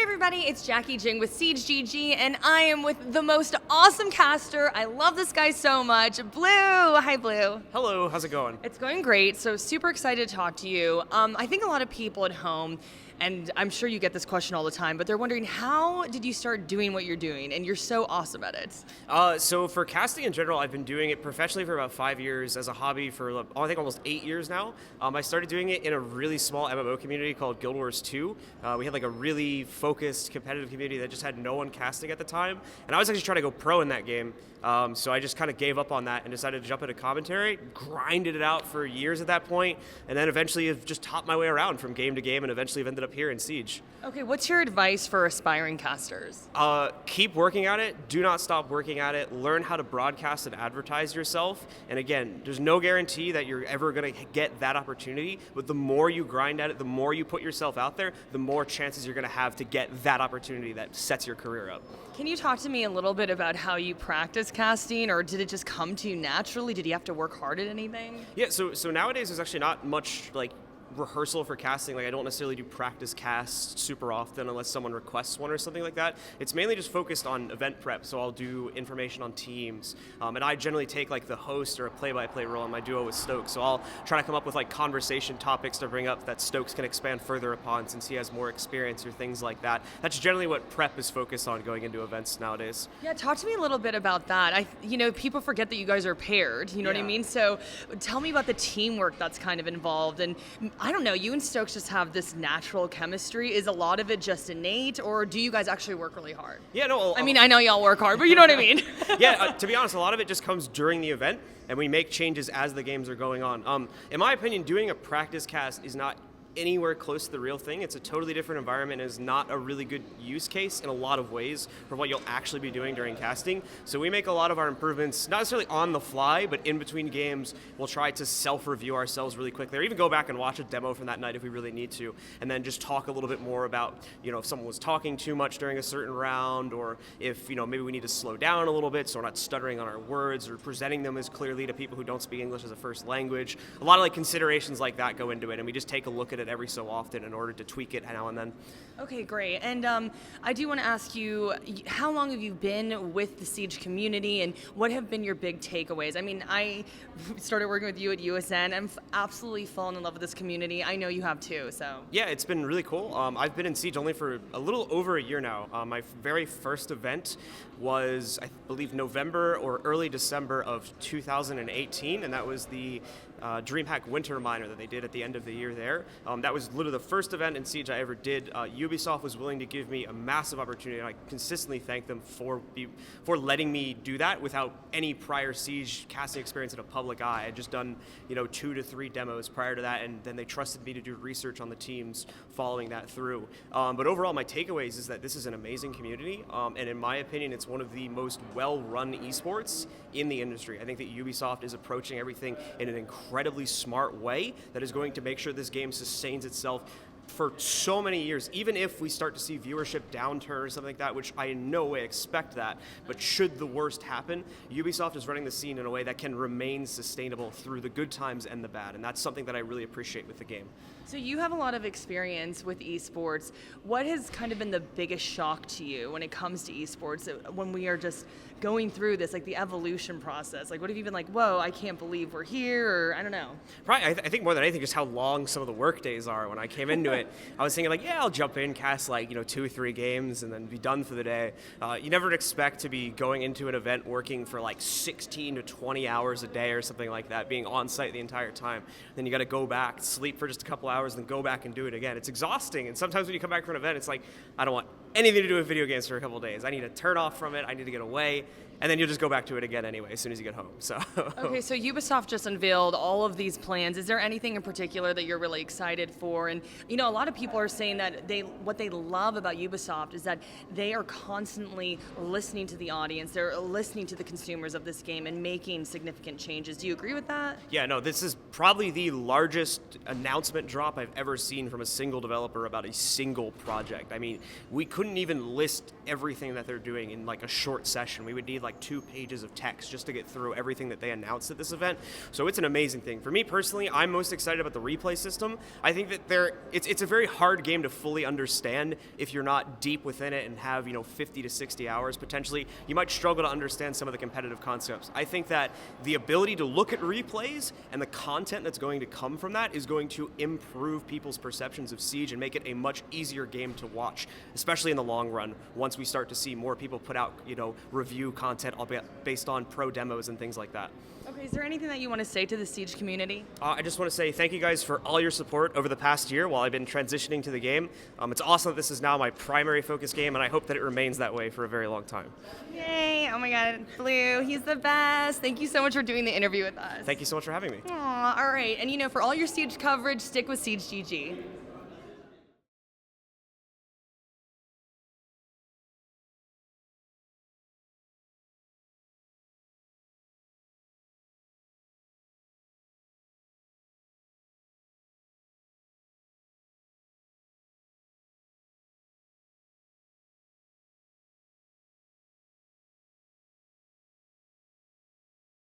everybody, it's Jacki Jing with SiegeGG, and I am with the most awesome caster. I love this guy so much. Blue! Hi, Blue. Hello, how's it going? It's going great, so super excited to talk to you. I think a lot of people at home, and I'm sure you get this question all the time, but they're wondering, how did you start doing what you're doing? And you're so awesome at it. So for casting in general, I've been doing it professionally for about 5 years, as a hobby for I think almost 8 years now. I started doing it in a really small MMO community called Guild Wars 2. We had like a really focused competitive community that just had no one casting at the time, and I was actually trying to go pro in that game. So I just kind of gave up on that and decided to jump into commentary, grinded it out for years at that point, and then eventually have just hopped my way around from game to game and eventually have ended up here in Siege. Okay, what's your advice for aspiring casters? Keep working at it. Do not stop working at it. Learn how to broadcast and advertise yourself. And again, there's no guarantee that you're ever going to get that opportunity, but the more you grind at it, the more you put yourself out there, the more chances you're going to have to get that opportunity that sets your career up. Can you talk to me a little bit about how you practice casting, or did it just come to you naturally? Did you have to work hard at anything? Yeah, so nowadays there's actually not much like rehearsal for casting. Like, I don't necessarily do practice casts super often unless someone requests one or something like that. It's mainly just focused on event prep, so I'll do information on teams, and I generally take like the host or a play-by-play role in my duo with Stokes, so I'll try to come up with like conversation topics to bring up that Stokes can expand further upon since he has more experience or things like that. That's generally what prep is focused on going into events nowadays. Yeah, talk to me a little bit about that. People forget that you guys are paired, you know what I mean? So tell me about the teamwork that's kind of involved, and I don't know, you and Stokes just have this natural chemistry. Is a lot of it just innate, or do you guys actually work really hard? Yeah, no. I mean, I know y'all work hard, but you know what I mean. Yeah, to be honest, a lot of it just comes during the event, and we make changes as the games are going on. In my opinion, doing a practice cast is not anywhere close to the real thing. It's a totally different environment and is not a really good use case in a lot of ways for what you'll actually be doing during casting. So we make a lot of our improvements, not necessarily on the fly, but in between games, we'll try to self-review ourselves really quickly, or even go back and watch a demo from that night if we really need to, and then just talk a little bit more about, if someone was talking too much during a certain round, or if, maybe we need to slow down a little bit so we're not stuttering on our words or presenting them as clearly to people who don't speak English as a first language. A lot of like considerations like that go into it, and we just take a look at it every so often in order to tweak it now and then. Okay, great. And I do want to ask you, how long have you been with the Siege community, and what have been your big takeaways? I mean, I started working with you at USN. I'm absolutely fallen in love with this community. I know you have too, so. Yeah, it's been really cool. I've been in Siege only for a little over a year now. My very first event was, I believe, November or early December of 2018, and that was the DreamHack Winter Miner that they did at the end of the year there. That was literally the first event in Siege I ever did. Ubisoft was willing to give me a massive opportunity, and I consistently thank them for letting me do that without any prior Siege casting experience in a public eye. I had just done 2 to 3 demos prior to that, and then they trusted me to do research on the teams following that through. But overall, my takeaways is that this is an amazing community, and in my opinion, it's one of the most well-run esports in the industry. I think that Ubisoft is approaching everything in an incredibly smart way that is going to make sure this game sustains itself for so many years, even if we start to see viewership downturn or something like that, which I in no way expect that, but should the worst happen, Ubisoft is running the scene in a way that can remain sustainable through the good times and the bad, and that's something that I really appreciate with the game. So you have a lot of experience with esports. What has kind of been the biggest shock to you when it comes to esports, when we are just going through this, like the evolution process? Like, what have you been like, whoa, I can't believe we're here, or I don't know? Right, I think more than anything, just how long some of the work days are. When I came into it, I was thinking like, yeah, I'll jump in, cast like 2 or 3 games, and then be done for the day. You never expect to be going into an event working for like 16 to 20 hours a day or something like that, being on site the entire time. Then you got to go back, sleep for just a couple hours, then go back and do it again. It's exhausting, and sometimes when you come back from an event, it's like, I don't want anything to do with video games for a couple of days. I need to turn off from it. I need to get away. And then you'll just go back to it again anyway as soon as you get home. So. Okay, so Ubisoft just unveiled all of these plans. Is there anything in particular that you're really excited for? And a lot of people are saying that what they love about Ubisoft is that they are constantly listening to the audience. They're listening to the consumers of this game and making significant changes. Do you agree with that? Yeah, no, this is probably the largest announcement drop I've ever seen from a single developer about a single project. I mean, we couldn't even list everything that they're doing in like a short session. We would need like 2 pages of text just to get through everything that they announced at this event. So it's an amazing thing. For me personally, I'm most excited about the replay system. I think that it's a very hard game to fully understand if you're not deep within it and have 50 to 60 hours potentially. You might struggle to understand some of the competitive concepts. I think that the ability to look at replays and the content that's going to come from that is going to improve people's perceptions of Siege and make it a much easier game to watch, especially in the long run, once we start to see more people put out, review content based on pro demos and things like that. Okay, is there anything that you want to say to the Siege community? I just want to say thank you guys for all your support over the past year while I've been transitioning to the game. It's awesome that this is now my primary focus game, and I hope that it remains that way for a very long time. Yay! Oh my God, Blue, he's the best. Thank you so much for doing the interview with us. Thank you so much for having me. Aw, all right, and for all your Siege coverage, stick with SiegeGG.